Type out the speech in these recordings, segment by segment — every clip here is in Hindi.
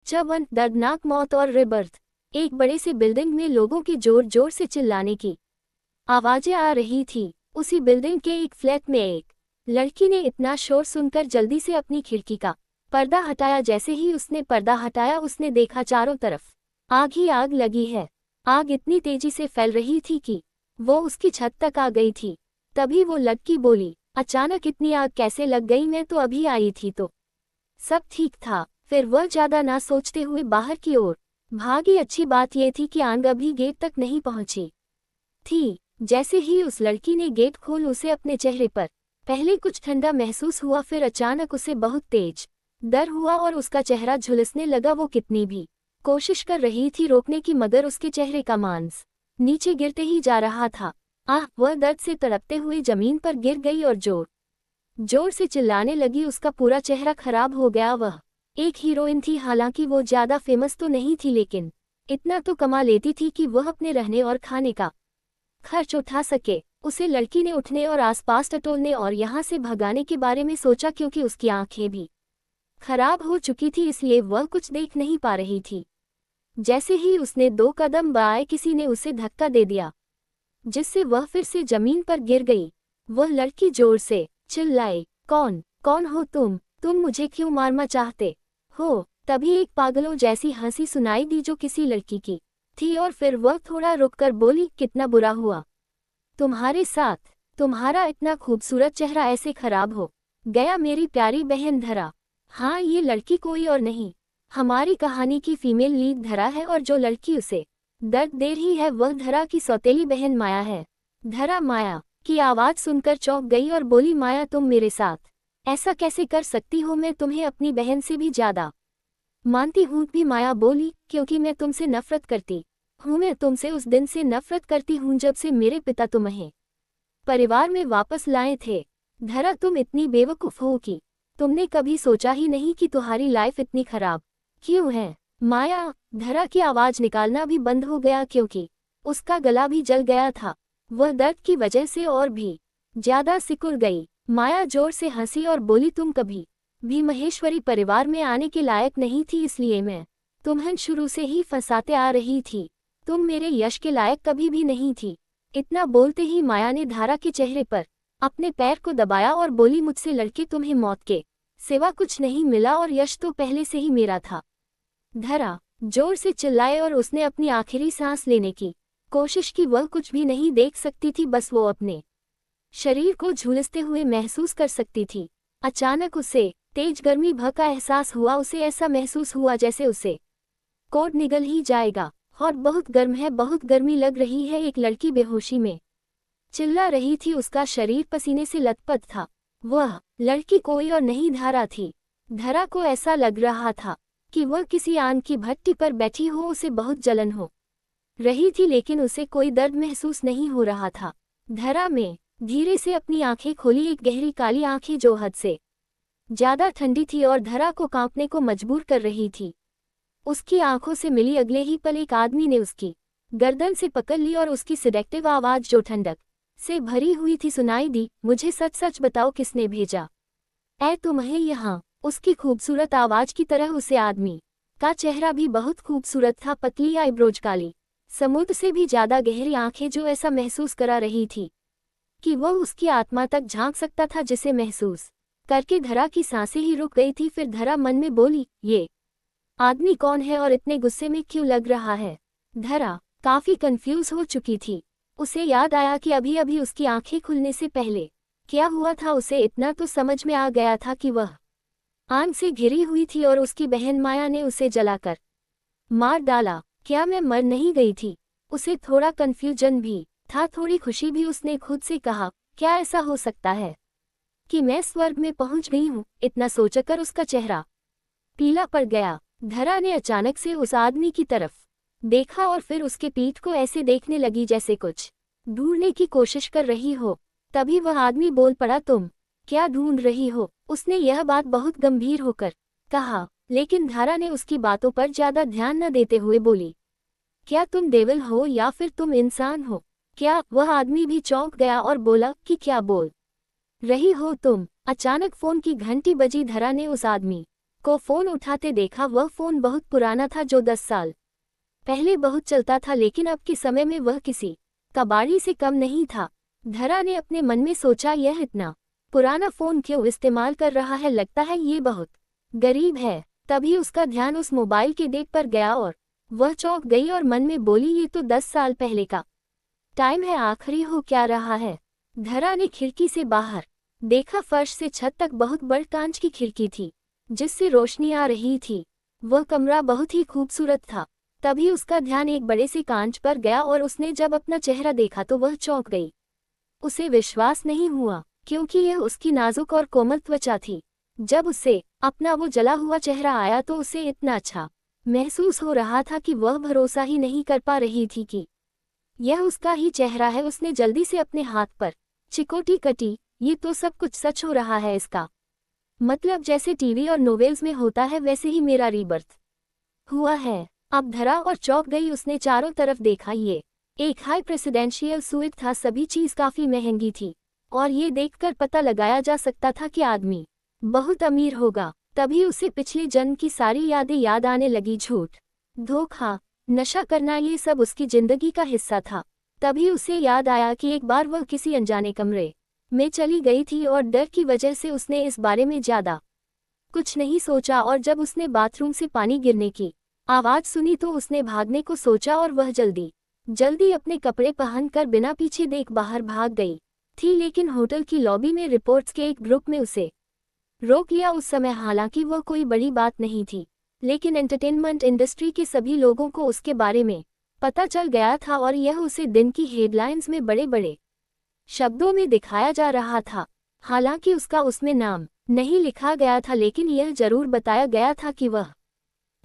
51 दर्दनाक मौत और रिबर्थ। एक बड़े से बिल्डिंग में लोगों के जोर जोर से चिल्लाने की आवाजें आ रही थी। उसी बिल्डिंग के एक फ्लैट में एक लड़की ने इतना शोर सुनकर जल्दी से अपनी खिड़की का पर्दा हटाया। जैसे ही उसने पर्दा हटाया उसने देखा चारों तरफ आग ही आग लगी है। आग इतनी तेजी से फैल रही थी कि वो उसकी छत तक आ गई थी। तभी वो लड़की बोली, अचानक इतनी आग कैसे लग गई? मैं तो अभी आई थी तो सब ठीक था। फिर वह ज्यादा ना सोचते हुए बाहर की ओर भागी। अच्छी बात यह थी कि आग अभी गेट तक नहीं पहुंची थी। जैसे ही उस लड़की ने गेट खोल उसे अपने चेहरे पर पहले कुछ ठंडा महसूस हुआ, फिर अचानक उसे बहुत तेज डर हुआ और उसका चेहरा झुलसने लगा। वो कितनी भी कोशिश कर रही थी रोकने की, मगर उसके चेहरे का मांस नीचे गिरते ही जा रहा था। वह दर्द से तड़पते हुए जमीन पर गिर गई और जोर जोर से चिल्लाने लगी। उसका पूरा चेहरा खराब हो गया। वह एक हीरोइन थी, हालांकि वो ज्यादा फेमस तो नहीं थी, लेकिन इतना तो कमा लेती थी कि वह अपने रहने और खाने का खर्च उठा सके। उसे लड़की ने उठने और आसपास टटोलने और यहाँ से भगाने के बारे में सोचा, क्योंकि उसकी आंखें भी खराब हो चुकी थी, इसलिए वह कुछ देख नहीं पा रही थी। जैसे ही उसने 2 कदम बढ़ाए, किसी ने उसे धक्का दे दिया, जिससे वह फिर से जमीन पर गिर गई। वह लड़की जोर से चिल्लाई, कौन कौन हो तुम मुझे क्यों मारना चाहते हो? तभी एक पागलों जैसी हंसी सुनाई दी जो किसी लड़की की थी, और फिर वह थोड़ा रुककर बोली, कितना बुरा हुआ तुम्हारे साथ? तुम्हारा इतना खूबसूरत चेहरा ऐसे खराब हो गया मेरी प्यारी बहन धरा। हाँ, ये लड़की कोई और नहीं, हमारी कहानी की फीमेल लीड धरा है, और जो लड़की उसे दर्द दे रही है वह धरा की सौतेली बहन माया है। धरा माया की आवाज सुनकर चौंक गई और बोली, माया तुम मेरे साथ ऐसा कैसे कर सकती हो? मैं तुम्हें अपनी बहन से भी ज्यादा मानती हूँ। भी माया बोली, क्योंकि मैं तुमसे नफरत करती हूँ। मैं तुमसे उस दिन से नफरत करती हूँ जब से मेरे पिता तुम्हें परिवार में वापस लाए थे। धरा तुम इतनी बेवकूफ हो कि तुमने कभी सोचा ही नहीं कि तुम्हारी लाइफ इतनी खराब क्यों है? माया धरा की आवाज निकालना भी बंद हो गया, क्योंकि उसका गला भी जल गया था। वह दर्द की वजह से और भी ज्यादा सिकुड़ गई। माया जोर से हंसी और बोली, तुम कभी भी महेश्वरी परिवार में आने के लायक नहीं थी, इसलिए मैं तुम्हें शुरू से ही फंसाते आ रही थी। तुम मेरे यश के लायक कभी भी नहीं थी। इतना बोलते ही माया ने धारा के चेहरे पर अपने पैर को दबाया और बोली, मुझसे लड़के तुम्हें मौत के सिवा कुछ नहीं मिला, और यश तो पहले से ही मेरा था। धरा जोर से चिल्लाए और उसने अपनी आखिरी सांस लेने की कोशिश की। वह कुछ भी नहीं देख सकती थी, बस वो अपने शरीर को झुलसते हुए महसूस कर सकती थी। अचानक उसे तेज गर्मी भय का एहसास हुआ। उसे ऐसा महसूस हुआ जैसे उसे कोड निगल ही जाएगा, और बहुत गर्म है, बहुत गर्मी लग रही है। एक लड़की बेहोशी में चिल्ला रही थी, उसका शरीर पसीने से लथपथ था। वह लड़की कोई और नहीं धारा थी। धरा को ऐसा लग रहा था कि वह किसी आग की भट्टी पर बैठी हो। उसे बहुत जलन हो रही थी, लेकिन उसे कोई दर्द महसूस नहीं हो रहा था। धरा में धीरे से अपनी आंखें खोली, एक गहरी काली आंखें जो हद से ज्यादा ठंडी थी और धरा को कांपने को मजबूर कर रही थी। उसकी आंखों से मिली अगले ही पल एक आदमी ने उसकी गर्दन से पकड़ ली और उसकी सिडेक्टिव आवाज जो ठंडक से भरी हुई थी सुनाई दी, मुझे सच सच बताओ, किसने भेजा तुम्हें यहाँ? उसकी खूबसूरत आवाज की तरह उसे आदमी का चेहरा भी बहुत खूबसूरत था। पतली आईब्रोज, काली समुद्र से भी ज्यादा गहरी आंखें जो ऐसा महसूस करा रही थी कि वह उसकी आत्मा तक झांक सकता था, जिसे महसूस करके धरा की सांसें ही रुक गई थी। फिर धरा मन में बोली, ये आदमी कौन है और इतने गुस्से में क्यों लग रहा है? धरा काफी कंफ्यूज हो चुकी थी। उसे याद आया कि अभी अभी उसकी आंखें खुलने से पहले क्या हुआ था। उसे इतना तो समझ में आ गया था कि वह आग से घिरी हुई थी और उसकी बहन माया ने उसे जलाकर मार डाला। क्या मैं मर नहीं गई थी? उसे थोड़ा कंफ्यूजन भी था, थोड़ी खुशी भी। उसने खुद से कहा, क्या ऐसा हो सकता है कि मैं स्वर्ग में पहुंच गई हूं? इतना सोचकर उसका चेहरा पीला पड़ गया। धरा ने अचानक से उस आदमी की तरफ देखा और फिर उसके पीठ को ऐसे देखने लगी जैसे कुछ ढूंढने की कोशिश कर रही हो। तभी वह आदमी बोल पड़ा, तुम क्या ढूंढ रही हो? उसने यह बात बहुत गंभीर होकर कहा, लेकिन धारा ने उसकी बातों पर ज्यादा ध्यान न देते हुए बोली, क्या तुम डेविल हो या फिर तुम इंसान हो? क्या? वह आदमी भी चौंक गया और बोला कि क्या बोल रही हो तुम? अचानक फोन की घंटी बजी। धरा ने उस आदमी को फोन उठाते देखा। वह फोन बहुत पुराना था, जो 10 साल पहले बहुत चलता था, लेकिन अब के समय में वह किसी कबाड़ी से कम नहीं था। धरा ने अपने मन में सोचा, यह इतना पुराना फोन क्यों इस्तेमाल कर रहा है, लगता है ये बहुत गरीब है। तभी उसका ध्यान उस मोबाइल के डेट पर गया और वह चौंक गई और मन में बोली, ये तो 10 साल पहले का टाइम है, आखिरी हो क्या रहा है। धरा ने खिड़की से बाहर देखा। फर्श से छत तक बहुत बड़ी कांच की खिड़की थी जिससे रोशनी आ रही थी। वह कमरा बहुत ही खूबसूरत था। तभी उसका ध्यान एक बड़े से कांच पर गया और उसने जब अपना चेहरा देखा तो वह चौंक गई। उसे विश्वास नहीं हुआ, क्योंकि यह उसकी नाजुक और कोमल त्वचा थी। जब उसे अपना वो जला हुआ चेहरा आया तो उसे इतना अच्छा महसूस हो रहा था कि वह भरोसा ही नहीं कर पा रही थी कि यह उसका ही चेहरा है। उसने जल्दी से अपने हाथ पर चिकोटी कटी। ये तो सब कुछ सच हो रहा है, इसका मतलब जैसे टीवी और नोवेल्स में होता है वैसे ही मेरा रीबर्थ हुआ है। अब धरा और चौंक गई। उसने चारों तरफ देखा। ये एक हाई प्रेसिडेंशियल सूइट था। सभी चीज काफी महंगी थी और ये देखकर पता लगाया जा सकता था कि आदमी बहुत अमीर होगा। तभी उसे पिछले जन्म की सारी यादें याद आने लगी। झूठ, धोखा, नशा करना, ये सब उसकी जिंदगी का हिस्सा था। तभी उसे याद आया कि एक बार वह किसी अनजाने कमरे में चली गई थी और डर की वजह से उसने इस बारे में ज्यादा कुछ नहीं सोचा। और जब उसने बाथरूम से पानी गिरने की आवाज सुनी तो उसने भागने को सोचा और वह जल्दी जल्दी अपने कपड़े पहनकर बिना पीछे देख बाहर भाग गई थी। लेकिन होटल की लॉबी में रिपोर्ट्स के एक ग्रुप में उसे रोक लिया उस समय। हालांकि वह कोई बड़ी बात नहीं थी, लेकिन एंटरटेनमेंट इंडस्ट्री के सभी लोगों को उसके बारे में पता चल गया था और यह उसे दिन की हेडलाइंस में बड़े बड़े शब्दों में दिखाया जा रहा था। हालांकि उसका उसमें नाम नहीं लिखा गया था, लेकिन यह जरूर बताया गया था कि वह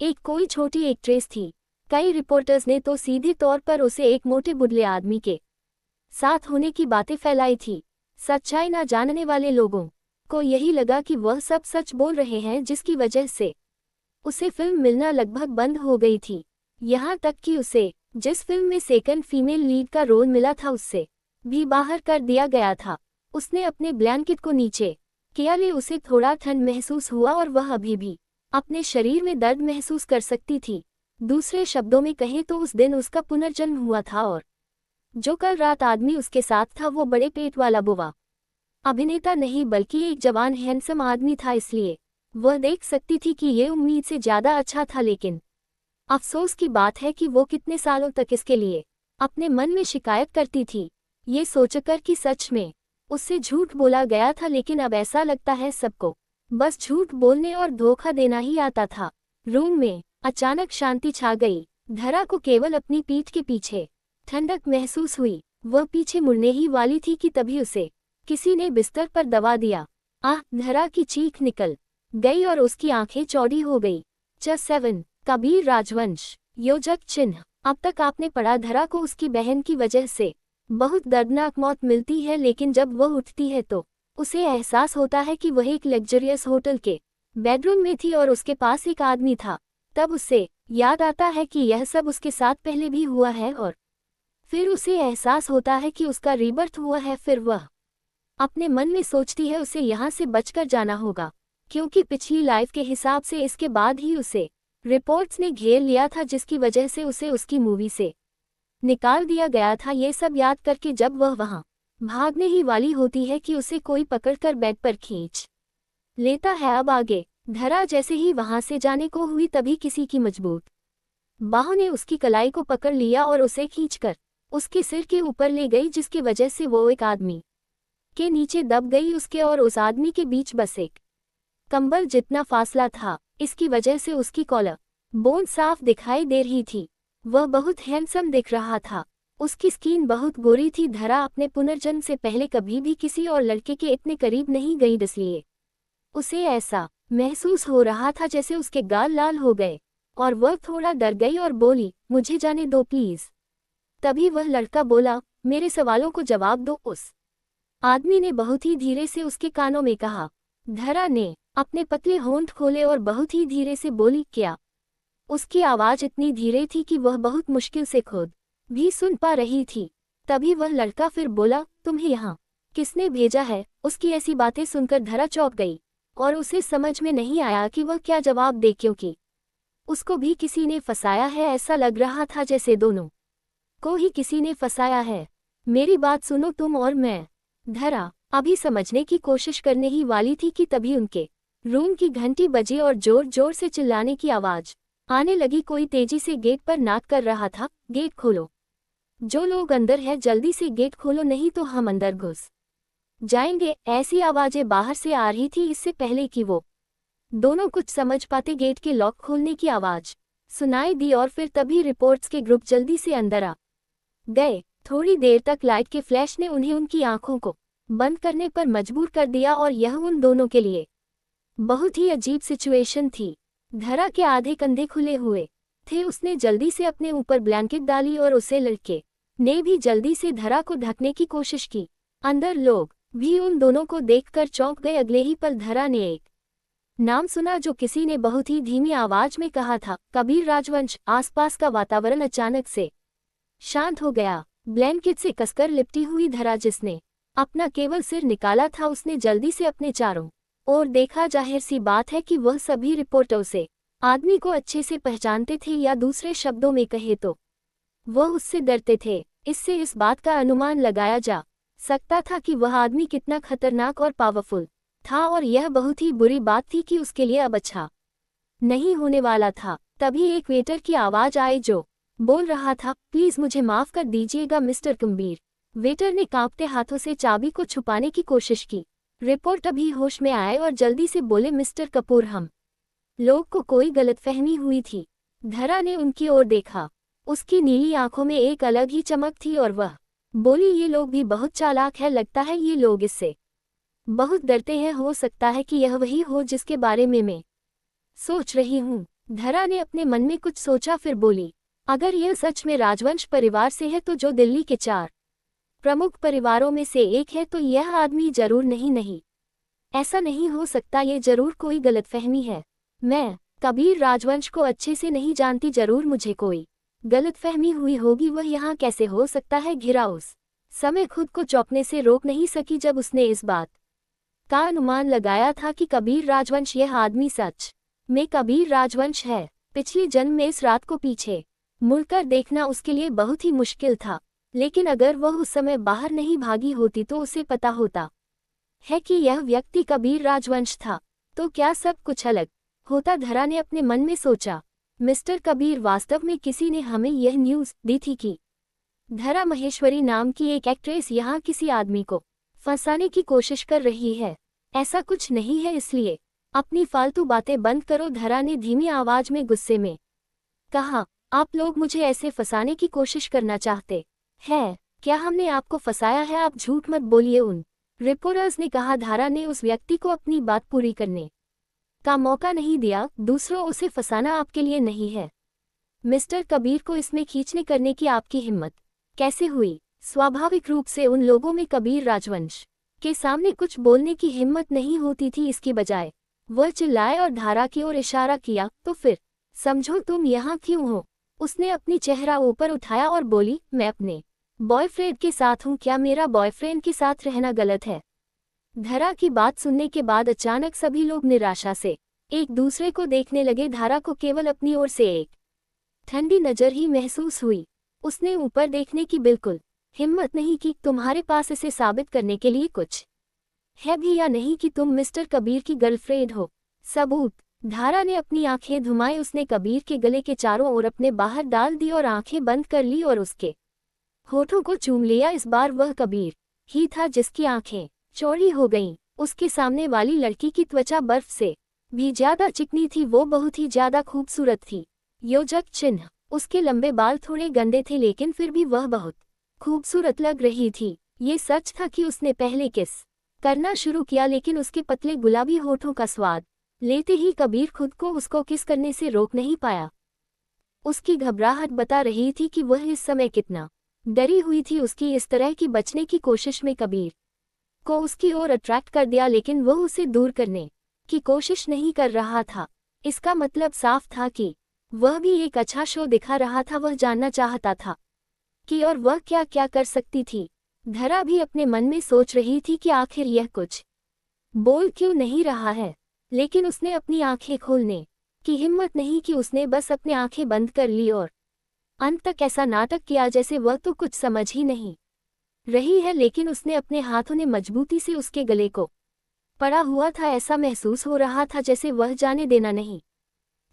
एक कोई छोटी एक्ट्रेस थी। कई रिपोर्टर्स ने तो सीधे तौर पर उसे एक मोटे बुढ़े आदमी के साथ होने की बातें फैलाई थी। सच्चाई न जानने वाले लोगों को यही लगा कि वह सब सच बोल रहे हैं, जिसकी वजह से उसे फिल्म मिलना लगभग बंद हो गई थी। यहाँ तक कि उसे जिस फिल्म में सेकंड फीमेल लीड का रोल मिला था उससे भी बाहर कर दिया गया था। उसने अपने ब्लैंकेट को नीचे किया ले उसे थोड़ा ठंड महसूस हुआ और वह अभी भी अपने शरीर में दर्द महसूस कर सकती थी। दूसरे शब्दों में कहें तो उस दिन उसका पुनर्जन्म हुआ था और जो कल रात आदमी उसके साथ था वो बड़े पेट वाला बुवा अभिनेता नहीं बल्कि एक जवान हैंडसम आदमी था। इसलिए वह देख सकती थी कि ये उम्मीद से ज्यादा अच्छा था। लेकिन अफसोस की बात है कि वो कितने सालों तक इसके लिए अपने मन में शिकायत करती थी, ये सोचकर कि सच में उससे झूठ बोला गया था। लेकिन अब ऐसा लगता है सबको बस झूठ बोलने और धोखा देना ही आता था। रूम में अचानक शांति छा गई। धरा को केवल अपनी पीठ के पीछे ठंडक महसूस हुई। वह पीछे मुड़ने ही वाली थी कि तभी उसे किसी ने बिस्तर पर दबा दिया। आह! धरा की चीख निकल गई और उसकी आंखें चौड़ी हो गई। 7 कबीर राजवंश योजक चिन्ह। अब तक आपने पढ़ा, धरा को उसकी बहन की वजह से बहुत दर्दनाक मौत मिलती है, लेकिन जब वह उठती है तो उसे एहसास होता है कि वह एक लग्जरियस होटल के बेडरूम में थी और उसके पास एक आदमी था। तब उसे याद आता है कि यह सब उसके साथ पहले भी हुआ है और फिर उसे एहसास होता है कि उसका रीबर्थ हुआ है। फिर वह अपने मन में सोचती है उसे यहाँ से बचकर जाना होगा, क्योंकि पिछली लाइफ के हिसाब से इसके बाद ही उसे रिपोर्ट्स ने घेर लिया था, जिसकी वजह से उसे उसकी मूवी से निकाल दिया गया था। ये सब याद करके जब वह वहां भागने ही वाली होती है कि उसे कोई पकड़कर बेड पर खींच लेता है। अब आगे धरा जैसे ही वहां से जाने को हुई तभी किसी की मजबूत बाहों ने उसकी कलाई को पकड़ लिया और उसे खींचकर उसके सिर के ऊपर ले गई, जिसकी वजह से वो एक आदमी के नीचे दब गई। उसके और उस आदमी के बीच बस एक कंबल जितना फासला था। इसकी वजह से उसकी कॉलर बोन साफ दिखाई दे रही थी। वह बहुत हैंडसम दिख रहा था। उसकी स्किन बहुत गोरी थी। धरा अपने पुनर्जन्म से पहले कभी भी किसी और लड़के के इतने करीब नहीं गई, इसलिए उसे ऐसा महसूस हो रहा था जैसे उसके गाल लाल हो गए और वह थोड़ा डर गई और बोली, मुझे जाने दो प्लीज। तभी वह लड़का बोला, मेरे सवालों को जवाब दो। उस आदमी ने बहुत ही धीरे से उसके कानों में कहा। धरा ने अपने पतले होंठ खोले और बहुत ही धीरे से बोली, क्या? उसकी आवाज इतनी धीरे थी कि वह बहुत मुश्किल से खुद भी सुन पा रही थी। तभी वह लड़का फिर बोला, तुम्हें यहाँ किसने भेजा है? उसकी ऐसी बातें सुनकर धरा चौंक गई। और उसे समझ में नहीं आया कि वह क्या जवाब दे, क्योंकि उसको भी किसी ने फंसाया है। ऐसा लग रहा था जैसे दोनों को ही किसी ने फंसाया है। मेरी बात सुनो तुम और मैं। धरा अभी समझने की कोशिश करने ही वाली थी कि तभी उनके रूम की घंटी बजी और जोर जोर से चिल्लाने की आवाज आने लगी। कोई तेजी से गेट पर नाक कर रहा था, गेट खोलो, जो लोग अंदर है जल्दी से गेट खोलो, नहीं तो हम अंदर घुस जाएंगे। ऐसी आवाजें बाहर से आ रही थी इससे पहले कि वो दोनों कुछ समझ पाते। गेट के लॉक खोलने की आवाज सुनाई दी और फिर तभी रिपोर्ट्स के ग्रुप जल्दी से अंदर आ गए। थोड़ी देर तक लाइट के फ्लैश ने उन्हें उनकी आंखों को बंद करने पर मजबूर कर दिया और यह उन दोनों के लिए बहुत ही अजीब सिचुएशन थी। धरा के आधे कंधे खुले हुए थे, उसने जल्दी से अपने ऊपर ब्लैंकेट डाली और उसे लड़के ने भी जल्दी से धरा को ढकने की कोशिश की। अंदर लोग भी उन दोनों को देखकर चौंक गए। अगले ही पल धरा ने एक नाम सुना जो किसी ने बहुत ही धीमी आवाज में कहा था, कबीर राजवंश। आसपास का वातावरण अचानक से शांत हो गया। ब्लैंकेट से कसकर लिपटी हुई धरा जिसने अपना केवल सिर निकाला था, उसने जल्दी से अपने चारों ओर देखा। जाहिर सी बात है कि वह सभी रिपोर्टर से आदमी को अच्छे से पहचानते थे, या दूसरे शब्दों में कहे तो वह उससे डरते थे। इससे इस बात का अनुमान लगाया जा सकता था कि वह आदमी कितना खतरनाक और पावरफुल था, और यह बहुत ही बुरी बात थी कि उसके लिए अब अच्छा नहीं होने वाला था। तभी एक वेटर की आवाज आई जो बोल रहा था, प्लीज मुझे माफ कर दीजिएगा मिस्टर कबीर। वेटर ने कांपते हाथों से चाबी को छुपाने की कोशिश की। रिपोर्ट अभी होश में आए और जल्दी से बोले, मिस्टर कपूर, हम लोग को कोई गलतफहमी हुई थी। धरा ने उनकी ओर देखा। उसकी नीली आंखों में एक अलग ही चमक थी और वह बोली, ये लोग भी बहुत चालाक है, लगता है ये लोग इससे बहुत डरते हैं। हो सकता है कि यह वही हो जिसके बारे में मैं सोच रही हूँ। धरा ने अपने मन में कुछ सोचा, फिर बोली, अगर यह सच में राजवंश परिवार से है तो जो दिल्ली के 4 प्रमुख परिवारों में से एक है, तो यह आदमी जरूर नहीं, ऐसा नहीं हो सकता, ये जरूर कोई गलतफहमी है। मैं कबीर राजवंश को अच्छे से नहीं जानती, जरूर मुझे कोई गलतफहमी हुई होगी। वह यहाँ कैसे हो सकता है? घिरा उस समय खुद को चौंकने से रोक नहीं सकी जब उसने इस बात का अनुमान लगाया था कि कबीर राजवंश, यह आदमी सच में कबीर राजवंश है। पिछले जन्म में इस रात को पीछे मुड़कर देखना उसके लिए बहुत ही मुश्किल था, लेकिन अगर वह उस समय बाहर नहीं भागी होती तो उसे पता होता है कि यह व्यक्ति कबीर राजवंश था, तो क्या सब कुछ अलग होता? धरा ने अपने मन में सोचा। मिस्टर कबीर, वास्तव में किसी ने हमें यह न्यूज़ दी थी कि धरा महेश्वरी नाम की एक एक्ट्रेस यहाँ किसी आदमी को फंसाने की कोशिश कर रही है। ऐसा कुछ नहीं है, इसलिए अपनी फालतू बातें बंद करो। धरा ने धीमी आवाज में गुस्से में कहा, आप लोग मुझे ऐसे फंसाने की कोशिश करना चाहते हैं? क्या हमने आपको फंसाया है? आप झूठ मत बोलिए, उन रिपोर्टर्स ने कहा। धारा ने उस व्यक्ति को अपनी बात पूरी करने का मौका नहीं दिया। दूसरों, उसे फंसाना आपके लिए नहीं है। मिस्टर कबीर को इसमें खींचने करने की आपकी हिम्मत कैसे हुई? स्वाभाविक रूप से उन लोगों में कबीर राजवंश के सामने कुछ बोलने की हिम्मत नहीं होती थी। इसकी बजाय वह चिल्लाए और धारा की ओर इशारा किया, तो फिर समझो तुम यहाँ क्यों हो? उसने अपनी चेहरा ऊपर उठाया और बोली, मैं अपने बॉयफ्रेंड के साथ हूँ। क्या मेरा बॉयफ्रेंड के साथ रहना गलत है? धरा की बात सुनने के बाद अचानक सभी लोग निराशा से एक दूसरे को देखने लगे। धारा को केवल अपनी ओर से एक ठंडी नजर ही महसूस हुई। उसने ऊपर देखने की बिल्कुल हिम्मत नहीं की। तुम्हारे पास इसे साबित करने के लिए कुछ है भी या नहीं कि तुम मिस्टर कबीर की गर्लफ्रेंड हो? सबूत? धारा ने अपनी आंखें घुमाई। उसने कबीर के गले के चारों ओर अपने बाहर डाल दी और आंखें बंद कर ली और उसके होठों को चूम लिया। इस बार वह कबीर ही था जिसकी आंखें चौड़ी हो गईं। उसके सामने वाली लड़की की त्वचा बर्फ से भी ज्यादा चिकनी थी। वो बहुत ही ज्यादा खूबसूरत थी। योजक चिन्ह, उसके लंबे बाल थोड़े गंदे थे, लेकिन फिर भी वह बहुत खूबसूरत लग रही थी। ये सच था कि उसने पहले किस करना शुरू किया, लेकिन उसके पतले गुलाबी होठों का स्वाद लेते ही कबीर खुद को उसको किस करने से रोक नहीं पाया। उसकी घबराहट बता रही थी कि वह इस समय कितना डरी हुई थी। उसकी इस तरह की बचने की कोशिश में कबीर को उसकी ओर अट्रैक्ट कर दिया, लेकिन वह उसे दूर करने की कोशिश नहीं कर रहा था। इसका मतलब साफ था कि वह भी एक अच्छा शो दिखा रहा था। वह जानना चाहता था कि और वह क्या क्या कर सकती थी। धरा भी अपने मन में सोच रही थी कि आखिर यह कुछ बोल क्यों नहीं रहा है। लेकिन उसने अपनी आंखें खोलने की हिम्मत नहीं की। उसने बस अपनी आंखें बंद कर ली और अंत तक ऐसा नाटक किया जैसे वह तो कुछ समझ ही नहीं रही है, लेकिन उसने अपने हाथों ने मजबूती से उसके गले को पड़ा हुआ था। ऐसा महसूस हो रहा था जैसे वह जाने देना नहीं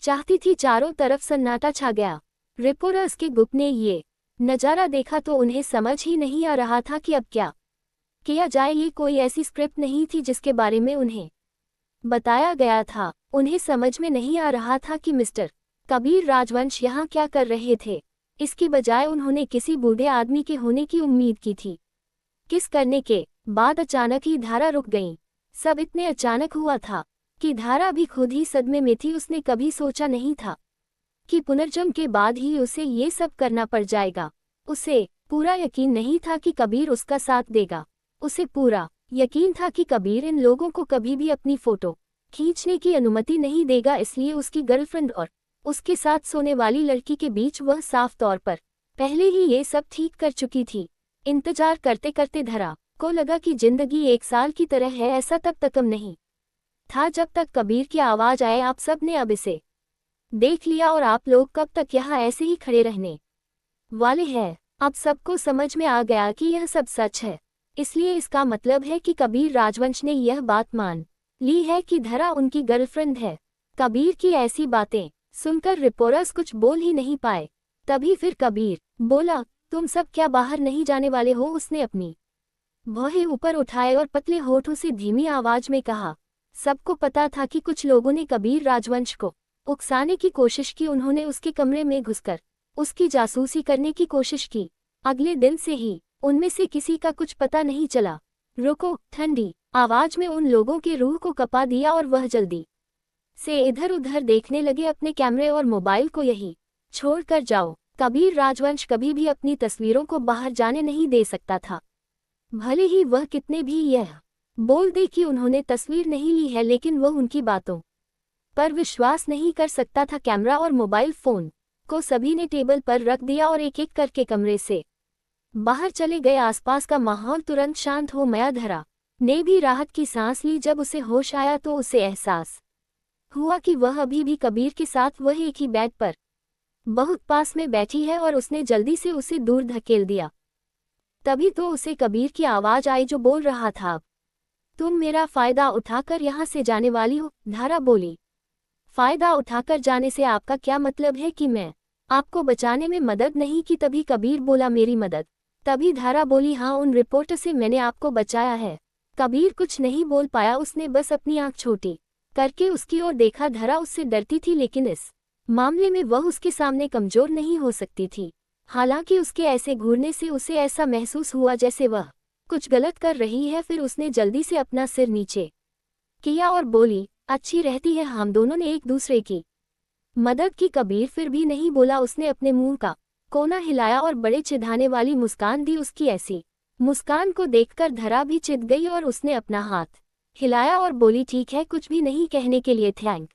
चाहती थी। चारों तरफ सन्नाटा छा गया। रिपोर्टर्स के ग्रुप ने ये नज़ारा देखा तो उन्हें समझ ही नहीं आ रहा था कि अब क्या किया जाए। ये कोई ऐसी स्क्रिप्ट नहीं थी जिसके बारे में उन्हें बताया गया था। उन्हें समझ में नहीं आ रहा था कि मिस्टर कबीर राजवंश यहाँ क्या कर रहे थे। इसकी बजाय उन्होंने किसी बूढ़े आदमी के होने की उम्मीद की थी। किस करने के बाद अचानक ही धारा रुक गई। सब इतने अचानक हुआ था कि धारा भी खुद ही सदमे में थी। उसने कभी सोचा नहीं था कि पुनर्जन्म के बाद ही उसे ये सब करना पड़ जाएगा। उसे पूरा यकीन नहीं था कि कबीर उसका साथ देगा। उसे पूरा यकीन था कि कबीर इन लोगों को कभी भी अपनी फोटो खींचने की अनुमति नहीं देगा। इसलिए उसकी गर्लफ्रेंड और उसके साथ सोने वाली लड़की के बीच वह साफ तौर पर पहले ही ये सब ठीक कर चुकी थी। इंतजार करते करते धरा को लगा कि जिंदगी एक साल की तरह है। ऐसा तब तक नहीं था जब तक कबीर की आवाज आए, आप सब ने अब इसे देख लिया और आप लोग कब तक यहाँ ऐसे ही खड़े रहने वाले हैं। अब सबको समझ में आ गया कि यह सब सच है। इसलिए इसका मतलब है कि कबीर राजवंश ने यह बात मान ली है कि धरा उनकी गर्लफ्रेंड है। कबीर की ऐसी बातें सुनकर रिपोर्टर्स कुछ बोल ही नहीं पाए। तभी फिर कबीर बोला, तुम सब क्या बाहर नहीं जाने वाले हो? उसने अपनी भौहें ऊपर उठाए और पतले होठों से धीमी आवाज में कहा। सबको पता था कि कुछ लोगों ने कबीर राजवंश को उकसाने की कोशिश की। उन्होंने उसके कमरे में घुसकर उसकी जासूसी करने की कोशिश की। अगले दिन से ही उनमें से किसी का कुछ पता नहीं चला। रुको, ठंडी आवाज में उन लोगों के रूह को कपा दिया और वह जल्दी से इधर उधर देखने लगे। अपने कैमरे और मोबाइल को यही छोड़कर जाओ। कबीर राजवंश कभी भी अपनी तस्वीरों को बाहर जाने नहीं दे सकता था। भले ही वह कितने भी यह बोल दे कि उन्होंने तस्वीर नहीं ली है, लेकिन वह उनकी बातों पर विश्वास नहीं कर सकता था। कैमरा और मोबाइल फोन को सभी ने टेबल पर रख दिया और एक एक करके कमरे से बाहर चले गए। आसपास का माहौल तुरंत शांत हो गया। धरा ने भी राहत की सांस ली। जब उसे होश आया तो उसे एहसास हुआ कि वह अभी भी कबीर के साथ वह एक ही बेड पर बहुत पास में बैठी है और उसने जल्दी से उसे दूर धकेल दिया। तभी तो उसे कबीर की आवाज आई जो बोल रहा था, तुम मेरा फायदा उठाकर यहाँ से जाने वाली हो? धारा बोली, फायदा उठाकर जाने से आपका क्या मतलब है कि मैं आपको बचाने में मदद नहीं की? तभी कबीर बोला, मेरी मदद? तभी धारा बोली, हाँ, उन रिपोर्टर से मैंने आपको बचाया है। कबीर कुछ नहीं बोल पाया। उसने बस अपनी आंख छोटी करके उसकी ओर देखा। धरा उससे डरती थी, लेकिन इस मामले में वह उसके सामने कमजोर नहीं हो सकती थी। हालांकि उसके ऐसे घूरने से उसे ऐसा महसूस हुआ जैसे वह कुछ गलत कर रही है। फिर उसने जल्दी से अपना सिर नीचे किया और बोली, अच्छी रहती है, हम दोनों ने एक दूसरे की मदद की। कबीर फिर भी नहीं बोला। उसने अपने मुंह का कोना हिलाया और बड़े चिढ़ाने वाली मुस्कान दी। उसकी ऐसी मुस्कान को देखकर धरा भी चिढ़ गई और उसने अपना हाथ हिलाया और बोली, ठीक है, कुछ भी नहीं कहने के लिए थैंक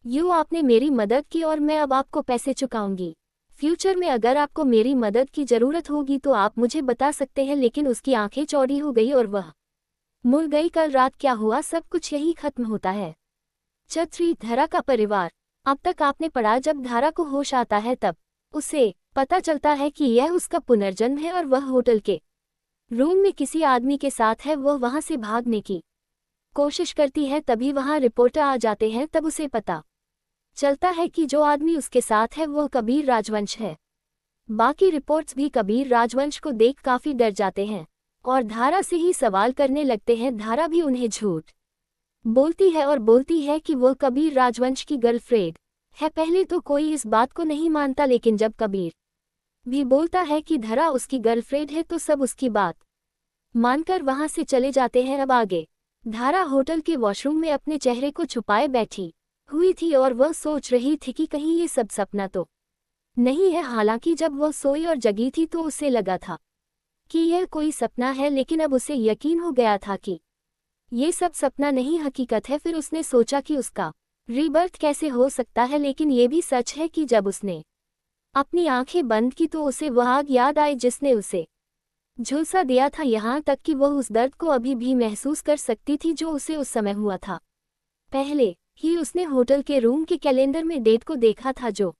यू। आपने मेरी मदद की और मैं अब आपको पैसे चुकाऊंगी। फ्यूचर में अगर आपको मेरी मदद की जरूरत होगी तो आप मुझे बता सकते हैं। लेकिन उसकी आंखें चौड़ी हो गई और वह मुड़ गई। कल रात क्या हुआ? सब कुछ यही खत्म होता है। छत्री, धरा का परिवार। अब तक आपने पढ़ा, जब धारा को होश आता है तब उसे पता चलता है कि यह उसका पुनर्जन्म है और वह होटल के रूम में किसी आदमी के साथ है। वह वहां से भागने की कोशिश करती है। तभी वहां रिपोर्टर आ जाते हैं। तब उसे पता चलता है कि जो आदमी उसके साथ है वह कबीर राजवंश है। बाकी रिपोर्ट्स भी कबीर राजवंश को देख काफी डर जाते हैं और धारा से ही सवाल करने लगते हैं। धारा भी उन्हें झूठ बोलती है और बोलती है कि वह कबीर राजवंश की गर्लफ्रेंड है। पहले तो कोई इस बात को नहीं मानता, लेकिन जब कबीर भी बोलता है कि धरा उसकी गर्लफ्रेंड है तो सब उसकी बात मानकर वहां से चले जाते हैं। अब आगे धारा होटल के वॉशरूम में अपने चेहरे को छुपाए बैठी हुई थी और वह सोच रही थी कि कहीं ये सब सपना तो नहीं है। हालांकि जब वह सोई और जगी थी तो उसे लगा था कि यह कोई सपना है, लेकिन अब उसे यकीन हो गया था कि ये सब सपना नहीं, हकीकत है। फिर उसने सोचा कि उसका रीबर्थ कैसे हो सकता है, लेकिन ये भी सच है कि जब उसने अपनी आंखें बंद की तो उसे वह आग याद आई जिसने उसे झुलसा दिया था। यहाँ तक कि वह उस दर्द को अभी भी महसूस कर सकती थी जो उसे उस समय हुआ था। पहले ही उसने होटल के रूम के कैलेंडर में डेट को देखा था जो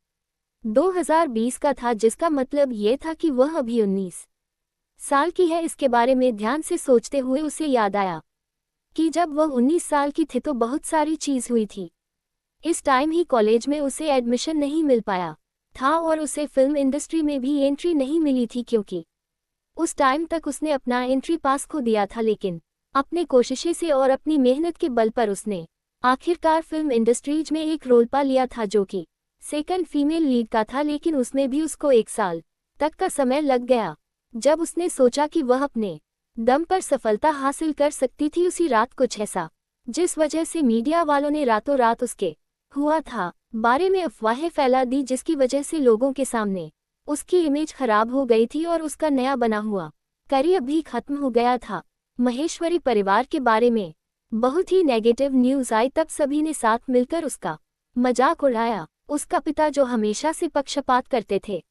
2020 का था, जिसका मतलब ये था कि वह अभी 19 साल की है। इसके बारे में ध्यान से सोचते हुए उसे याद आया कि जब वह 19 साल की थी तो बहुत सारी चीज़ हुई थी। इस टाइम ही कॉलेज में उसे एडमिशन नहीं मिल पाया था और उसे फिल्म इंडस्ट्री में भी एंट्री नहीं मिली थी, क्योंकि उस टाइम तक उसने अपना एंट्री पास खो दिया था। लेकिन अपने कोशिशें से और अपनी मेहनत के बल पर उसने आखिरकार फिल्म इंडस्ट्रीज में एक रोल पा लिया था, जो कि सेकंड फीमेल लीड का था। लेकिन उसमें भी उसको 1 साल तक का समय लग गया। जब उसने सोचा कि वह अपने दम पर सफलता हासिल कर सकती थी, उसी रात कुछ ऐसा जिस वजह से मीडिया वालों ने रातों रात उसके हुआ था बारे में अफवाहें फैला दी, जिसकी वजह से लोगों के सामने उसकी इमेज खराब हो गई थी और उसका नया बना हुआ करियर भी खत्म हो गया था। महेश्वरी परिवार के बारे में बहुत ही नेगेटिव न्यूज़ आई, तब सभी ने साथ मिलकर उसका मजाक उड़ाया। उसका पिता, जो हमेशा से पक्षपात करते थे,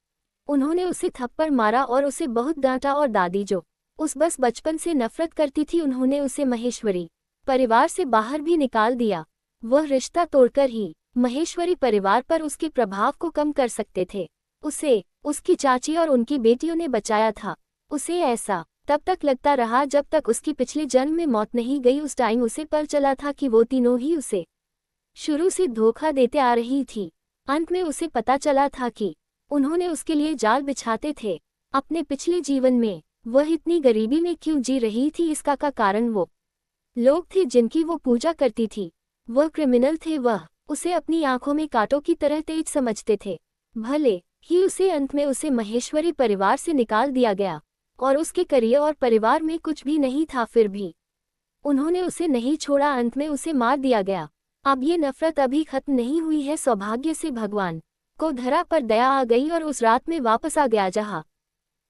उन्होंने उसे थप्पड़ मारा और उसे बहुत डांटा। और दादी, जो उस बस बचपन से नफरत करती थी, उन्होंने उसे महेश्वरी परिवार से बाहर भी निकाल दिया। वह रिश्ता तोड़कर ही महेश्वरी परिवार पर उसके प्रभाव को कम कर सकते थे। उसे उसकी चाची और उनकी बेटियों ने बचाया था। उसे ऐसा तब तक लगता रहा जब तक उसकी पिछले जन्म में मौत नहीं गई। उस टाइम उसे पता चला था कि वो तीनों ही उसे शुरू से धोखा देते आ रही थी। अंत में उसे पता चला था कि उन्होंने उसके लिए जाल बिछाते थे। अपने पिछले जीवन में वह इतनी गरीबी में क्यों जी रही थी, इसका का कारण वो लोग थे जिनकी वो पूजा करती थी। वह क्रिमिनल थे। वह उसे अपनी आंखों में कांटों की तरह तेज समझते थे। भले ही उसे अंत में उसे महेश्वरी परिवार से निकाल दिया गया और उसके करियर और परिवार में कुछ भी नहीं था, फिर भी उन्होंने उसे नहीं छोड़ा। अंत में उसे मार दिया गया। अब ये नफरत अभी खत्म नहीं हुई है। सौभाग्य से भगवान को धरा पर दया आ गई और उस रात में वापस आ गया जहां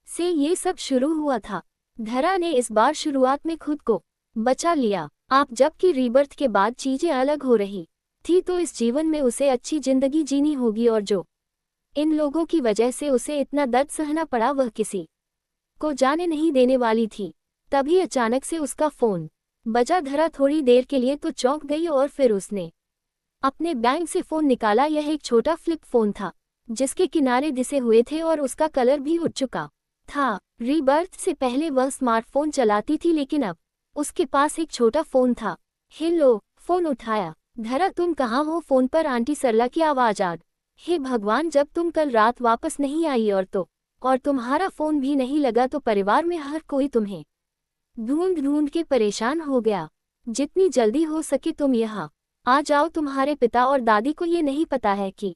से ये सब शुरू हुआ था। धरा ने इस बार शुरुआत में खुद को बचा लिया। आप जबकि रीबर्थ के बाद चीजें अलग हो रही थी, तो इस जीवन में उसे अच्छी जिंदगी जीनी होगी, और जो इन लोगों की वजह से उसे इतना दर्द सहना पड़ा, वह किसी को जाने नहीं देने वाली थी। तभी अचानक से उसका फोन बजा। धरा थोड़ी देर के लिए तो चौंक गई और फिर उसने अपने बैग से फोन निकाला। यह एक छोटा फ्लिप फोन था जिसके किनारे घिसे हुए थे और उसका कलर भी उठ चुका था। रीबर्थ से पहले वह स्मार्टफोन चलाती थी, लेकिन अब उसके पास एक छोटा फोन था। हेलो, फोन उठाया। धरा, तुम कहाँ हो? फोन पर आंटी सरला की आवाज आ। हे भगवान, जब तुम कल रात वापस नहीं आई और तुम्हारा फोन भी नहीं लगा तो परिवार में हर कोई तुम्हें ढूंढ ढूंढ के परेशान हो गया। जितनी जल्दी हो सके तुम यहाँ आ जाओ। तुम्हारे पिता और दादी को ये नहीं पता है कि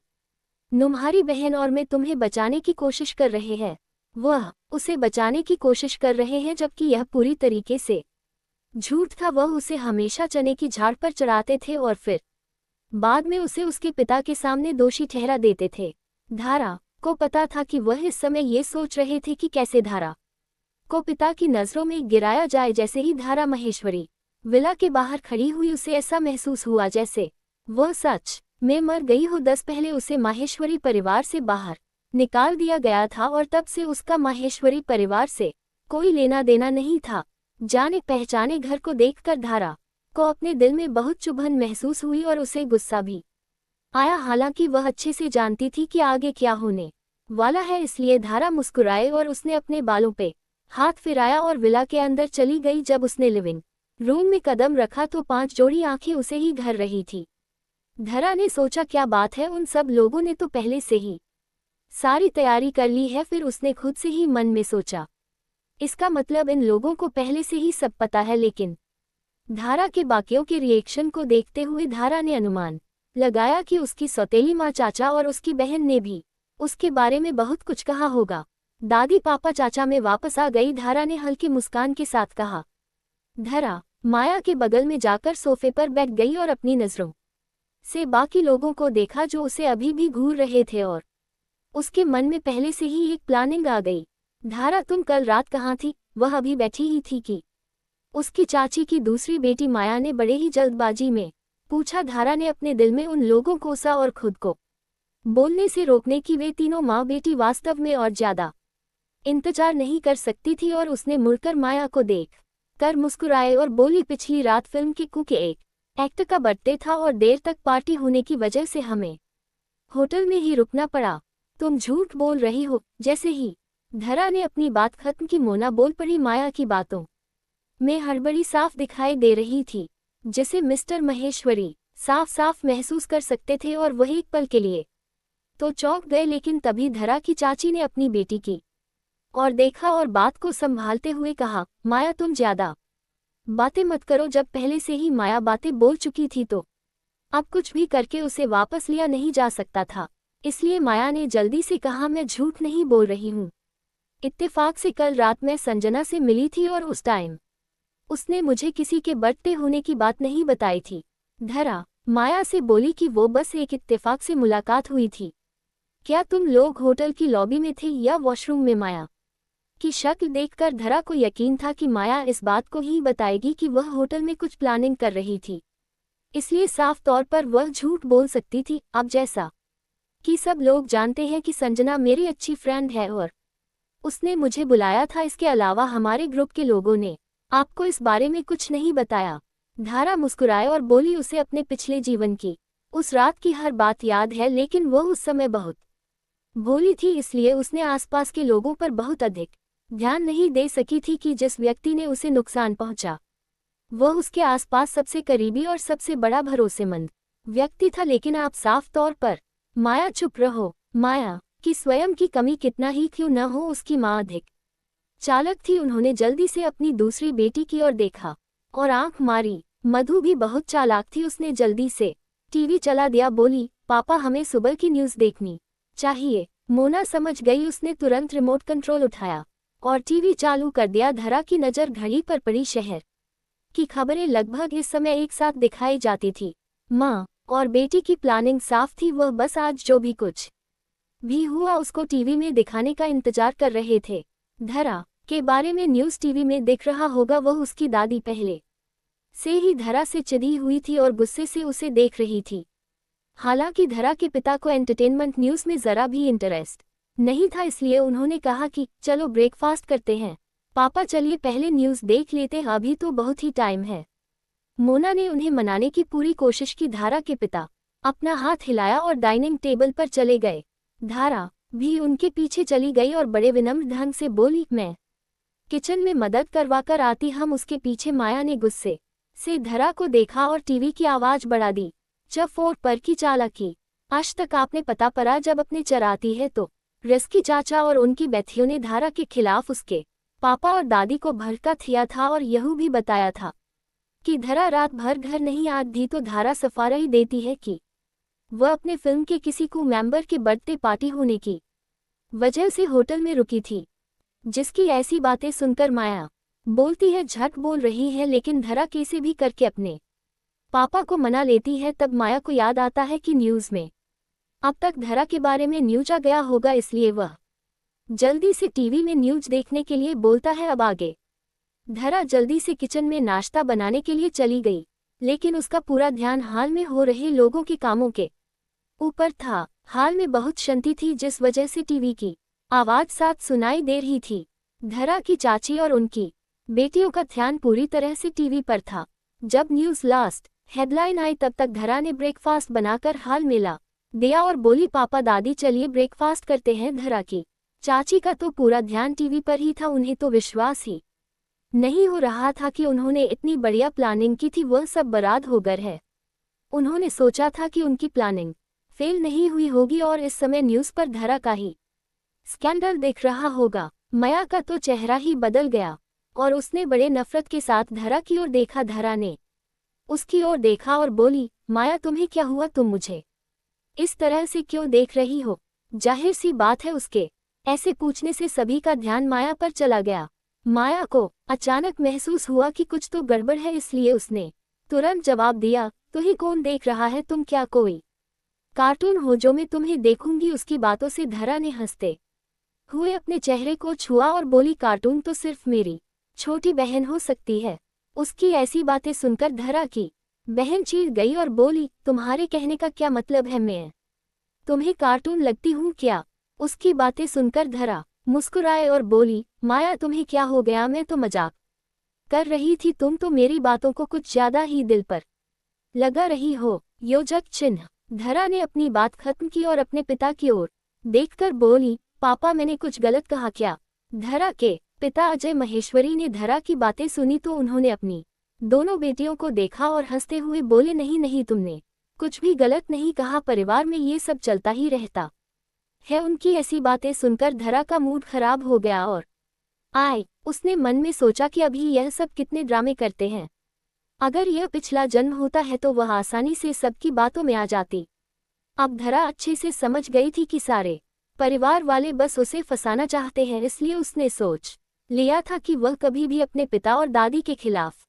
तुम्हारी बहन और मैं तुम्हें बचाने की कोशिश कर रहे हैं। वह उसे बचाने की कोशिश कर रहे हैं, जबकि यह पूरी तरीके से झूठ था। वह उसे हमेशा चने की झाड़ पर चढ़ाते थे और फिर बाद में उसे उसके पिता के सामने दोषी ठहरा देते थे। धारा को पता था कि वह इस समय ये सोच रहे थे कि कैसे धारा को पिता की नज़रों में गिराया जाए। जैसे ही धारा महेश्वरी विला के बाहर खड़ी हुई, उसे ऐसा महसूस हुआ जैसे वह सच में मर गई हो। 10 पहले उसे माहेश्वरी परिवार से बाहर निकाल दिया गया था और तब से उसका माहेश्वरी परिवार से कोई लेना देना नहीं था। जाने पहचाने घर को देखकर धारा को अपने दिल में बहुत चुभन महसूस हुई और उसे गुस्सा भी आया। हालांकि वह अच्छे से जानती थी कि आगे क्या होने वाला है, इसलिए धारा मुस्कुराए और उसने अपने बालों पे हाथ फिराया और विला के अंदर चली गई। जब उसने लिविंग रूम में कदम रखा तो 5 जोड़ी आंखें उसे ही घर रही थी। धरा ने सोचा, क्या बात है, उन सब लोगों ने तो पहले से ही सारी तैयारी कर ली है। फिर उसने खुद से ही मन में सोचा, इसका मतलब इन लोगों को पहले से ही सब पता है। लेकिन धारा के बाकियों के रिएक्शन को देखते हुए धारा ने अनुमान लगाया कि उसकी सौतेली माँ, चाचा और उसकी बहन ने भी उसके बारे में बहुत कुछ कहा होगा। दादी, पापा, चाचा में वापस आ गई, धारा ने हल्की मुस्कान के साथ कहा। धरा माया के बगल में जाकर सोफे पर बैठ गई और अपनी नज़रों से बाकी लोगों को देखा जो उसे अभी भी घूर रहे थे और उसके मन में पहले से ही एक प्लानिंग आ गई। धारा, तुम कल रात कहाँ थी? वह अभी बैठी ही थी कि उसकी चाची की दूसरी बेटी माया ने बड़े ही जल्दबाजी में पूछा। धारा ने अपने दिल में उन लोगों को सा और खुद को बोलने से रोकने की वे तीनों माँ बेटी वास्तव में और ज्यादा इंतजार नहीं कर सकती थी और उसने मुड़कर माया को देख कर मुस्कुराए और बोली, पिछली रात फिल्म के कुछ एक एक्ट का बर्थडे था और देर तक पार्टी होने की वजह से हमें होटल में ही रुकना पड़ा। तुम झूठ बोल रही हो। जैसे ही धरा ने अपनी बात खत्म की, मोना बोल पड़ी। माया की बातों में हड़बड़ी साफ दिखाई दे रही थी, जिसे मिस्टर महेश्वरी साफ साफ महसूस कर सकते थे, और वही एक पल के लिए तो चौंक गए। लेकिन तभी धरा की चाची ने अपनी बेटी की और देखा और बात को संभालते हुए कहा, माया तुम ज्यादा बातें मत करो। जब पहले से ही माया बातें बोल चुकी थी तो अब कुछ भी करके उसे वापस लिया नहीं जा सकता था। इसलिए माया ने जल्दी से कहा, मैं झूठ नहीं बोल रही हूँ। इत्तेफाक से कल रात मैं संजना से मिली थी और उस टाइम उसने मुझे किसी के बर्थडे होने की बात नहीं बताई थी। धरा माया से बोली कि वो बस एक इत्तेफाक से मुलाकात हुई थी। क्या तुम लोग होटल की लॉबी में थे या वॉशरूम में? माया की शक्ल देखकर धरा को यकीन था कि माया इस बात को ही बताएगी कि वह होटल में कुछ प्लानिंग कर रही थी, इसलिए साफ तौर पर वह झूठ बोल सकती थी। अब जैसा कि सब लोग जानते हैं कि संजना मेरी अच्छी फ्रेंड है और उसने मुझे बुलाया था, इसके अलावा हमारे ग्रुप के लोगों ने आपको इस बारे में कुछ नहीं बताया। धारा मुस्कुराए और बोली, उसे अपने पिछले जीवन की उस रात की हर बात याद है, लेकिन वह उस समय बहुत भोली थी, इसलिए उसने आसपास के लोगों पर बहुत अधिक ध्यान नहीं दे सकी थी कि जिस व्यक्ति ने उसे नुकसान पहुंचा वह उसके आसपास सबसे करीबी और सबसे बड़ा भरोसेमंद व्यक्ति था। लेकिन आप साफ तौर पर माया चुप रहो। माया कि स्वयं की कमी कितना ही क्यों न हो, उसकी माँ अधिक चालक थी। उन्होंने जल्दी से अपनी दूसरी बेटी की ओर देखा और आंख मारी। मधु भी बहुत चालाक थी, उसने जल्दी से टीवी चला दिया। बोली, पापा हमें सुबह की न्यूज़ देखनी चाहिए। मोना समझ गई, उसने तुरंत रिमोट कंट्रोल उठाया और टीवी चालू कर दिया। धरा की नज़र घड़ी पर पड़ी। शहर की खबरें लगभग इस समय एक साथ दिखाई जाती थी। माँ और बेटी की प्लानिंग साफ थी, वह बस आज जो भी कुछ भी हुआ उसको टीवी में दिखाने का इंतजार कर रहे थे। धरा के बारे में न्यूज़ टीवी में दिख रहा होगा, वह उसकी दादी पहले से ही धरा से चिढ़ी हुई थी और गुस्से से उसे देख रही थी। हालांकि धरा के पिता को एंटरटेनमेंट न्यूज़ में ज़रा भी इंटरेस्ट नहीं था, इसलिए उन्होंने कहा कि चलो ब्रेकफास्ट करते हैं। पापा चलिए पहले न्यूज़ देख लेते हैं, अभी तो बहुत ही टाइम है। मोना ने उन्हें मनाने की पूरी कोशिश की। धारा के पिता अपना हाथ हिलाया और डाइनिंग टेबल पर चले गए। धारा भी उनके पीछे चली गई और बड़े विनम्र ढंग से बोली, मैं किचन में मदद करवाकर आती। हम उसके पीछे। माया ने गुस्से से धरा को देखा और टीवी की आवाज़ बढ़ा दी। चफोर पर की चालाकी आज तक आपने पता पड़ा, जब अपने चराती है तो रिस्की चाचा और उनकी बेथियों ने धारा के खिलाफ उसके पापा और दादी को भड़का दिया था और यह भी बताया था कि धरा रात भर घर नहीं आती तो धारा सफारही देती है कि वह अपने फिल्म के किसी को मेंबर के बर्थडे पार्टी होने की वजह से होटल में रुकी थी। जिसकी ऐसी बातें सुनकर माया बोलती है, झट बोल रही है, लेकिन धरा कैसे भी करके अपने पापा को मना लेती है। तब माया को याद आता है कि न्यूज़ में अब तक धरा के बारे में न्यूज़ आ गया होगा, इसलिए वह जल्दी से टीवी में न्यूज़ देखने के लिए बोलता है। अब आगे धरा जल्दी से किचन में नाश्ता बनाने के लिए चली गई, लेकिन उसका पूरा ध्यान हाल में हो रहे लोगों के कामों के ऊपर था। हाल में बहुत शांति थी, जिस वजह से टीवी की आवाज़ साथ सुनाई दे रही थी। धरा की चाची और उनकी बेटियों का ध्यान पूरी तरह से टीवी पर था। जब न्यूज़ लास्ट हेडलाइन आई तब तक धरा ने ब्रेकफास्ट बनाकर हाल मिला दिया और बोली, पापा दादी चलिए ब्रेकफास्ट करते हैं। धरा की चाची का तो पूरा ध्यान टीवी पर ही था। उन्हें तो विश्वास ही नहीं हो रहा था कि उन्होंने इतनी बढ़िया प्लानिंग की थी, वह सब बर्बाद हो गया है। उन्होंने सोचा था कि उनकी प्लानिंग फेल नहीं हुई होगी और इस समय न्यूज़ पर धरा का ही स्कैंडल दिख रहा होगा। माया का तो चेहरा ही बदल गया और उसने बड़े नफरत के साथ धरा की ओर देखा। धरा ने उसकी ओर देखा और बोली, माया तुम्हें क्या हुआ? तुम मुझे इस तरह से क्यों देख रही हो? जाहिर सी बात है उसके ऐसे पूछने से सभी का ध्यान माया पर चला गया। माया को अचानक महसूस हुआ कि कुछ तो गड़बड़ है, इसलिए उसने तुरंत जवाब दिया, तुझे कौन देख रहा है? तुम क्या कोई कार्टून हो जो मैं तुम्हें देखूंगी? उसकी बातों से धरा ने हंसते हुए अपने चेहरे को छुआ और बोली, कार्टून तो सिर्फ मेरी छोटी बहन हो सकती है। उसकी ऐसी बातें सुनकर धरा की बहन चीर गई और बोली, तुम्हारे कहने का क्या मतलब है? मैं तुम्हें कार्टून लगती हूँ क्या? उसकी बातें सुनकर धरा मुस्कुराए और बोली, माया तुम्हें क्या हो गया? मैं तो मजाक कर रही थी, तुम तो मेरी बातों को कुछ ज्यादा ही दिल पर लगा रही हो। योजक चिन्ह। धरा ने अपनी बात खत्म की और अपने पिता की ओर देखकर बोली, पापा मैंने कुछ गलत कहा क्या? धरा के पिता अजय महेश्वरी ने धरा की बातें सुनी तो उन्होंने अपनी दोनों बेटियों को देखा और हंसते हुए बोले, नहीं नहीं, तुमने कुछ भी गलत नहीं कहा, परिवार में ये सब चलता ही रहता है। उनकी ऐसी बातें सुनकर धरा का मूड खराब हो गया और उसने मन में सोचा कि अभी यह सब कितने ड्रामे करते हैं। अगर यह पिछला जन्म होता है तो वह आसानी से सबकी बातों में आ जाती। अब धरा अच्छे से समझ गई थी कि सारे परिवार वाले बस उसे फंसाना चाहते हैं, इसलिए उसने सोच लिया था कि वह कभी भी अपने पिता और दादी के खिलाफ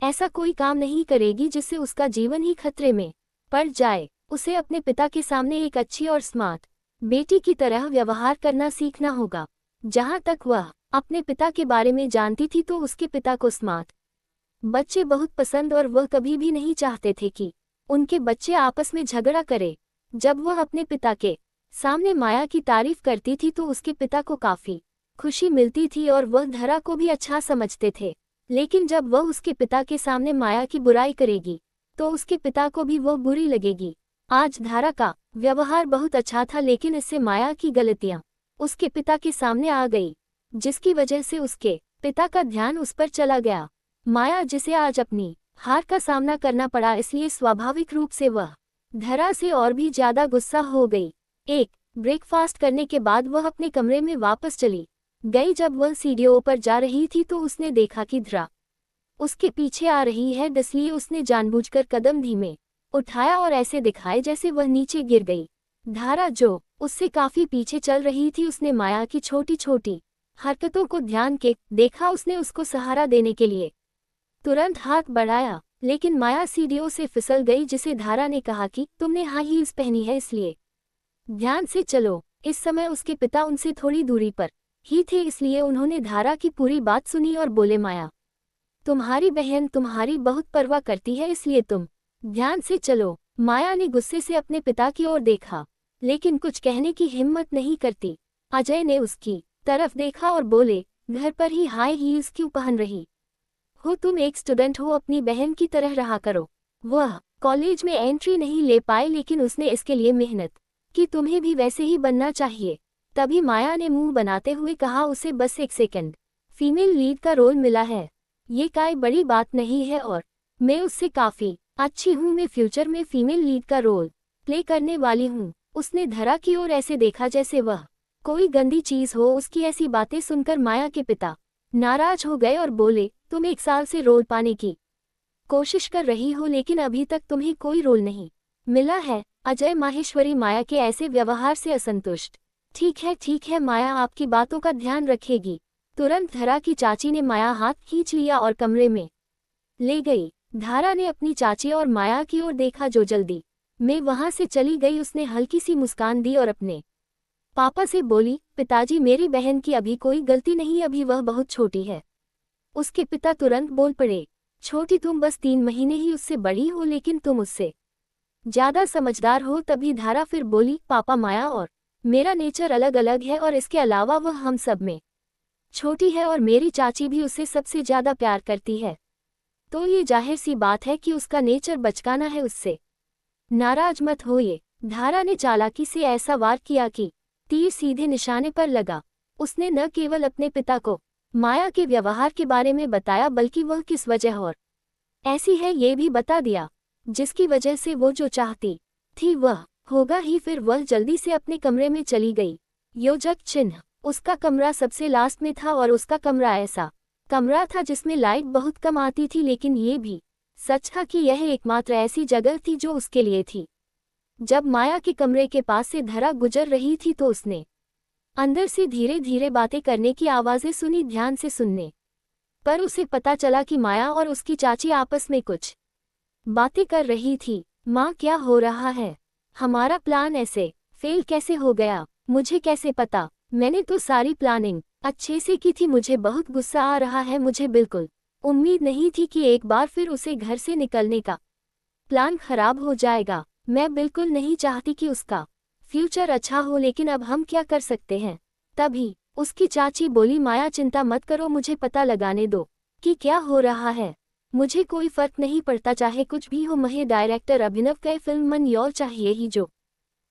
ऐसा कोई काम नहीं करेगी जिससे उसका जीवन ही खतरे में पड़ जाए। उसे अपने पिता के सामने एक अच्छी और स्मार्ट बेटी की तरह व्यवहार करना सीखना होगा। जहां तक वह अपने पिता के बारे में जानती थी तो उसके पिता को स्मार्ट बच्चे बहुत पसंद और वह कभी भी नहीं चाहते थे कि उनके बच्चे आपस में झगड़ा करे। जब वह अपने पिता के सामने माया की तारीफ करती थी तो उसके पिता को काफी खुशी मिलती थी और वह धरा को भी अच्छा समझते थे। लेकिन जब वह उसके पिता के सामने माया की बुराई करेगी तो उसके पिता को भी वह बुरी लगेगी। आज धारा का व्यवहार बहुत अच्छा था, लेकिन इससे माया की गलतियां उसके पिता के सामने आ गई, जिसकी वजह से उसके पिता का ध्यान उस पर चला गया। माया जिसे आज अपनी हार का सामना करना पड़ा, इसलिए स्वाभाविक रूप से वह धरा से और भी ज्यादा गुस्सा हो गई। एक ब्रेकफास्ट करने के बाद वह अपने कमरे में वापस चली गई। जब वह सीढ़ियों पर जा रही थी तो उसने देखा कि धरा उसके पीछे आ रही है, इसलिए उसने जानबूझकर कदम धीमे उठाया और ऐसे दिखाए जैसे वह नीचे गिर गई। धारा जो उससे काफी पीछे चल रही थी, उसने माया की छोटी छोटी हरकतों को ध्यान के देखा। उसने उसको सहारा देने के लिए तुरंत हाथ बढ़ाया, लेकिन माया सीढ़ियों से फिसल गई, जिसे धारा ने कहा कि तुमने हाई हील्स पहनी है इसलिए ध्यान से चलो। इस समय उसके पिता उनसे थोड़ी दूरी पर ही थे, इसलिए उन्होंने धारा की पूरी बात सुनी और बोले, माया तुम्हारी बहन तुम्हारी बहुत परवाह करती है, इसलिए तुम ध्यान से चलो। माया ने गुस्से से अपने पिता की ओर देखा, लेकिन कुछ कहने की हिम्मत नहीं करती। अजय ने उसकी तरफ देखा और बोले, घर पर ही हाई हील्स क्यों पहन रही हो? तुम एक स्टूडेंट हो, अपनी बहन की तरह रहा करो। वह कॉलेज में एंट्री नहीं ले पाए, लेकिन उसने इसके लिए मेहनत की, तुम्हें भी वैसे ही बनना चाहिए। तभी माया ने मुंह बनाते हुए कहा, उसे बस एक सेकंड फीमेल लीड का रोल मिला है, ये कोई बड़ी बात नहीं है और मैं उससे काफी अच्छी हूँ। मैं फ्यूचर में फीमेल लीड का रोल प्ले करने वाली हूँ। उसने धरा की ओर ऐसे देखा जैसे वह कोई गंदी चीज हो। उसकी ऐसी बातें सुनकर माया के पिता नाराज हो गए और बोले, तुम 1 साल से रोल पाने की कोशिश कर रही हो, लेकिन अभी तक तुम्हें कोई रोल नहीं मिला है। अजय माहेश्वरी माया के ऐसे व्यवहार से असंतुष्ट। ठीक है, माया आपकी बातों का ध्यान रखेगी। तुरंत धरा की चाची ने माया हाथ खींच लिया और कमरे में ले गई। धारा ने अपनी चाची और माया की ओर देखा जो जल्दी में वहां से चली गई। उसने हल्की सी मुस्कान दी और अपने पापा से बोली, पिताजी मेरी बहन की अभी कोई गलती नहीं, अभी वह बहुत छोटी है। उसके पिता तुरंत बोल पड़े, छोटी तुम बस 3 महीने ही उससे बड़ी हो, लेकिन तुम उससे ज्यादा समझदार हो। तभी धारा फिर बोली, पापा माया और मेरा नेचर अलग अलग है और इसके अलावा वह हम सब में छोटी है और मेरी चाची भी उससे सबसे ज्यादा प्यार करती है, तो ये जाहिर सी बात है कि उसका नेचर बचकाना है, उससे नाराज मत होइए। धारा ने चालाकी से ऐसा वार किया कि तीर सीधे निशाने पर लगा। उसने न केवल अपने पिता को माया के व्यवहार के बारे में बताया, बल्कि वह किस वजह और ऐसी है ये भी बता दिया, जिसकी वजह से वो जो चाहती थी वह होगा ही। फिर वह जल्दी से अपने कमरे में चली गई। योजक चिन्ह। उसका कमरा सबसे लास्ट में था और उसका कमरा ऐसा कमरा था जिसमें लाइट बहुत कम आती थी, लेकिन ये भी सच था कि यह एकमात्र ऐसी जगह थी जो उसके लिए थी। जब माया के कमरे के पास से धरा गुजर रही थी तो उसने अंदर से धीरे धीरे बातें करने की आवाजें सुनी। ध्यान से सुनने पर उसे पता चला कि माया और उसकी चाची आपस में कुछ बातें कर रही थी। माँ, क्या हो रहा है? हमारा प्लान ऐसे फेल कैसे हो गया? मुझे कैसे पता? मैंने तो सारी प्लानिंग अच्छे से की थी। मुझे बहुत गुस्सा आ रहा है। मुझे बिल्कुल उम्मीद नहीं थी कि एक बार फिर उसे घर से निकलने का प्लान खराब हो जाएगा। मैं बिल्कुल नहीं चाहती कि उसका फ्यूचर अच्छा हो, लेकिन अब हम क्या कर सकते हैं? तभी उसकी चाची बोली, माया चिंता मत करो, मुझे पता लगाने दो कि क्या हो रहा है। मुझे कोई फर्क नहीं पड़ता, चाहे कुछ भी हो। महे डायरेक्टर अभिनव कई फिल्म मन योल चाहिए ही जो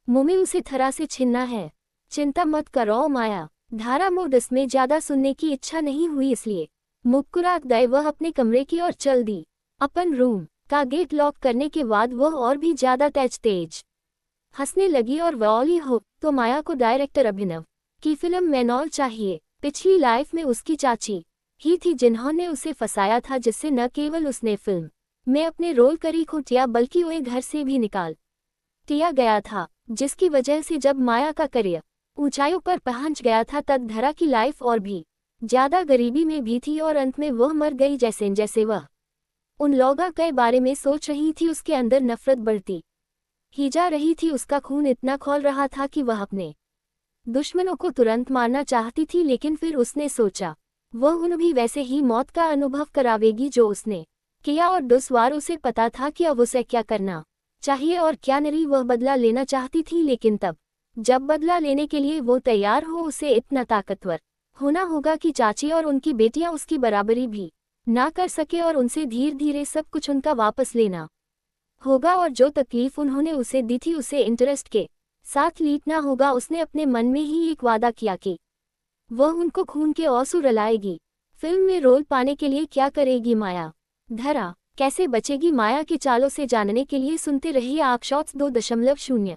मुझे उसे थरा से छीनना है। चिंता मत करो माया, धारा मोड इसमें ज्यादा सुनने की इच्छा नहीं हुई, इसलिए मुस्कुरात गए वह अपने कमरे की ओर चल दी। अपन रूम का गेट लॉक करने के बाद वह और भी ज्यादा तेज हंसने लगी और वॉली हो तो माया को डायरेक्टर अभिनव की फिल्म मैनॉल चाहिए। पिछली लाइफ में उसकी चाची ही थी जिन्होंने उसे फंसाया था, जिससे न केवल उसने फिल्म में अपने रोल करी खुटिया बल्कि उन्हें घर से भी निकाल दिया गया था, जिसकी वजह से जब माया का करियर ऊंचाइयों पर पहुंच गया था तब धरा की लाइफ और भी ज्यादा गरीबी में भी थी और अंत में वह मर गई। जैसे जैसे वह उन लोगों के बारे में सोच रही थी उसके अंदर नफरत बढ़ती ही जा रही थी। उसका खून इतना खौल रहा था कि वह अपने दुश्मनों को तुरंत मारना चाहती थी, लेकिन फिर उसने सोचा वह उन्हें भी वैसे ही मौत का अनुभव करावेगी जो उसने किया, और दुश्वार उसे पता था कि अब उसे क्या करना चाहिए और क्या नहीं। वह बदला लेना चाहती थी, लेकिन तब जब बदला लेने के लिए वो तैयार हो उसे इतना ताकतवर होना होगा कि चाची और उनकी बेटियां उसकी बराबरी भी ना कर सके और उनसे धीरे धीरे सब कुछ उनका वापस लेना होगा। और जो तकलीफ उन्होंने उसे दी थी उसे इंटरेस्ट के साथ लीटना होगा। उसने अपने मन में ही एक वादा किया कि वह उनको खून के आंसू रुलाएगी। फिल्म में रोल पाने के लिए क्या करेगी माया, धरा कैसे बचेगी, माया की चालों से जानने के लिए सुनते रहिए आर्कशॉट्स 2.0।